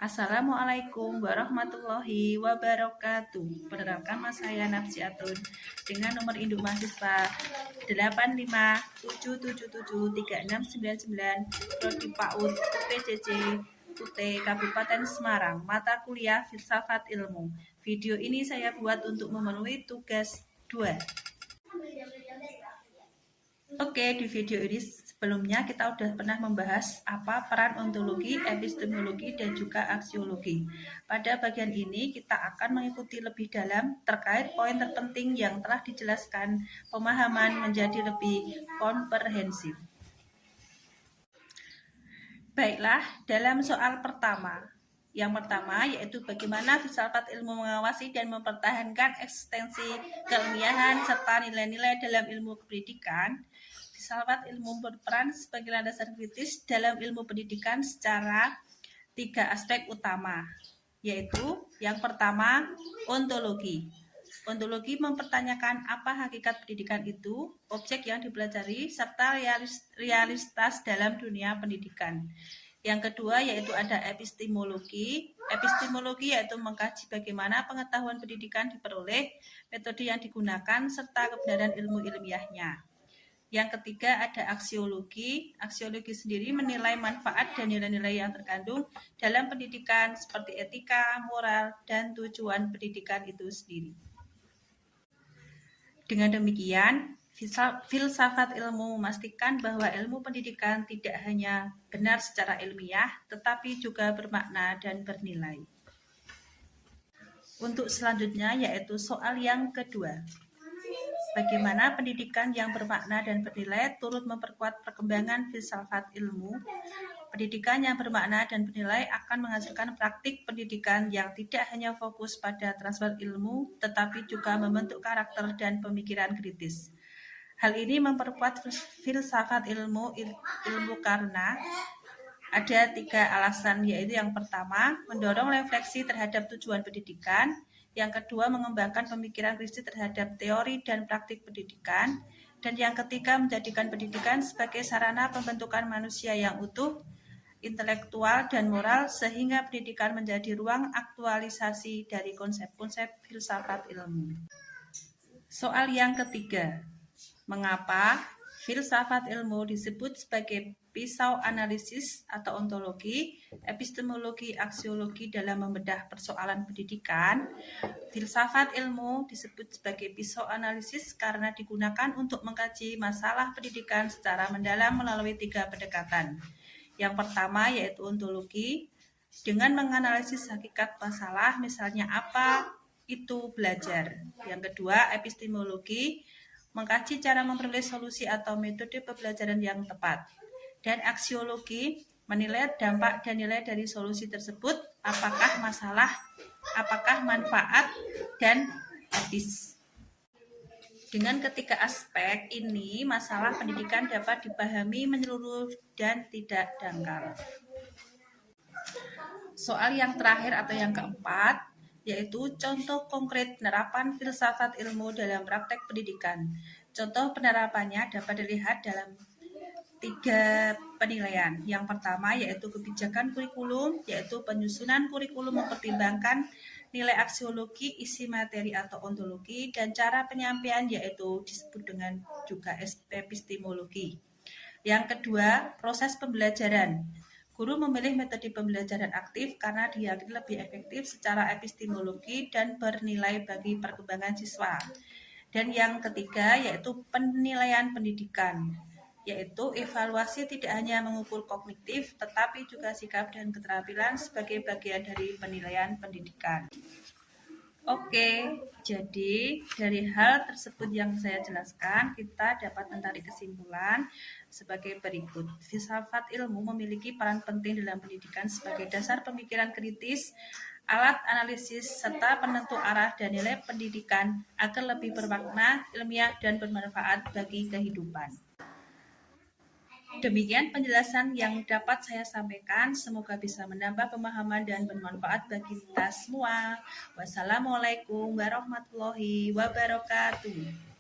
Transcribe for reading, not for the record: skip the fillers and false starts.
Assalamualaikum warahmatullahi wabarakatuh. Perkenalkan, nama saya Nafsiatun dengan nomor induk mahasiswa 8577773699 Prodi PAUD UPJJ UT Kabupaten Semarang, mata kuliah Filsafat Ilmu. Video ini saya buat untuk memenuhi tugas 2. Oke, di video ini sebelumnya kita sudah pernah membahas apa peran ontologi, epistemologi, dan juga aksiologi. Pada bagian ini kita akan mengikuti lebih dalam terkait poin terpenting yang telah dijelaskan, pemahaman menjadi lebih komprehensif. Baiklah, dalam soal pertama. Yang pertama yaitu bagaimana filsafat ilmu mengawasi dan mempertahankan eksistensi keilmiahan serta nilai-nilai dalam ilmu pendidikan. Filsafat ilmu berperan sebagai landasan kritis dalam ilmu pendidikan secara 3 aspek utama, yaitu yang pertama ontologi. Ontologi mempertanyakan apa hakikat pendidikan itu, objek yang dipelajari, serta realitas dalam dunia pendidikan. Yang kedua yaitu ada epistemologi. Epistemologi yaitu mengkaji bagaimana pengetahuan pendidikan diperoleh, metode yang digunakan, serta kebenaran ilmu ilmiahnya. Yang ketiga ada aksiologi. Aksiologi sendiri menilai manfaat dan nilai-nilai yang terkandung dalam pendidikan seperti etika, moral, dan tujuan pendidikan itu sendiri. Dengan demikian, filsafat ilmu memastikan bahwa ilmu pendidikan tidak hanya benar secara ilmiah, tetapi juga bermakna dan bernilai. Untuk selanjutnya yaitu soal yang kedua. Bagaimana pendidikan yang bermakna dan bernilai turut memperkuat perkembangan filsafat ilmu. Pendidikan yang bermakna dan bernilai akan menghasilkan praktik pendidikan yang tidak hanya fokus pada transfer ilmu, tetapi juga membentuk karakter dan pemikiran kritis. Hal ini memperkuat filsafat ilmu karena ada 3 alasan, yaitu yang pertama, mendorong refleksi terhadap tujuan pendidikan. Yang kedua, mengembangkan pemikiran kritis terhadap teori dan praktik pendidikan. Dan yang ketiga, menjadikan pendidikan sebagai sarana pembentukan manusia yang utuh, intelektual, dan moral, sehingga pendidikan menjadi ruang aktualisasi dari konsep-konsep filsafat ilmu. Soal yang ketiga, mengapa filsafat ilmu disebut sebagai pisau analisis atau ontologi, epistemologi, aksiologi dalam membedah persoalan pendidikan? Filsafat ilmu disebut sebagai pisau analisis karena digunakan untuk mengkaji masalah pendidikan secara mendalam melalui 3 pendekatan. Yang pertama yaitu ontologi, dengan menganalisis hakikat masalah, misalnya apa itu belajar. Yang kedua, epistemologi, mengkaji cara memperoleh solusi atau metode pembelajaran yang tepat. Dan aksiologi, menilai dampak dan nilai dari solusi tersebut, apakah masalah, apakah manfaat, dan etis. Dengan ketiga aspek ini, masalah pendidikan dapat dipahami menyeluruh dan tidak dangkal. Soal yang terakhir atau yang keempat, yaitu contoh konkret penerapan filsafat ilmu dalam praktek pendidikan. Contoh penerapannya dapat dilihat dalam 3 penilaian. Yang pertama yaitu kebijakan kurikulum, yaitu penyusunan kurikulum mempertimbangkan nilai aksiologi, isi materi atau ontologi, dan cara penyampaian yaitu disebut dengan juga epistemologi. Yang kedua, proses pembelajaran. Guru memilih metode pembelajaran aktif karena diyakini lebih efektif secara epistemologi dan bernilai bagi perkembangan siswa. Dan yang ketiga yaitu penilaian pendidikan, yaitu evaluasi tidak hanya mengukur kognitif, tetapi juga sikap dan keterampilan sebagai bagian dari penilaian pendidikan. Oke, jadi dari hal tersebut yang saya jelaskan, kita dapat menarik kesimpulan sebagai berikut. Filsafat ilmu memiliki peran penting dalam pendidikan sebagai dasar pemikiran kritis, alat analisis, serta penentu arah dan nilai pendidikan agar lebih bermakna, ilmiah, dan bermanfaat bagi kehidupan. Demikian penjelasan yang dapat saya sampaikan. Semoga bisa menambah pemahaman dan bermanfaat bagi kita semua. Wassalamualaikum warahmatullahi wabarakatuh.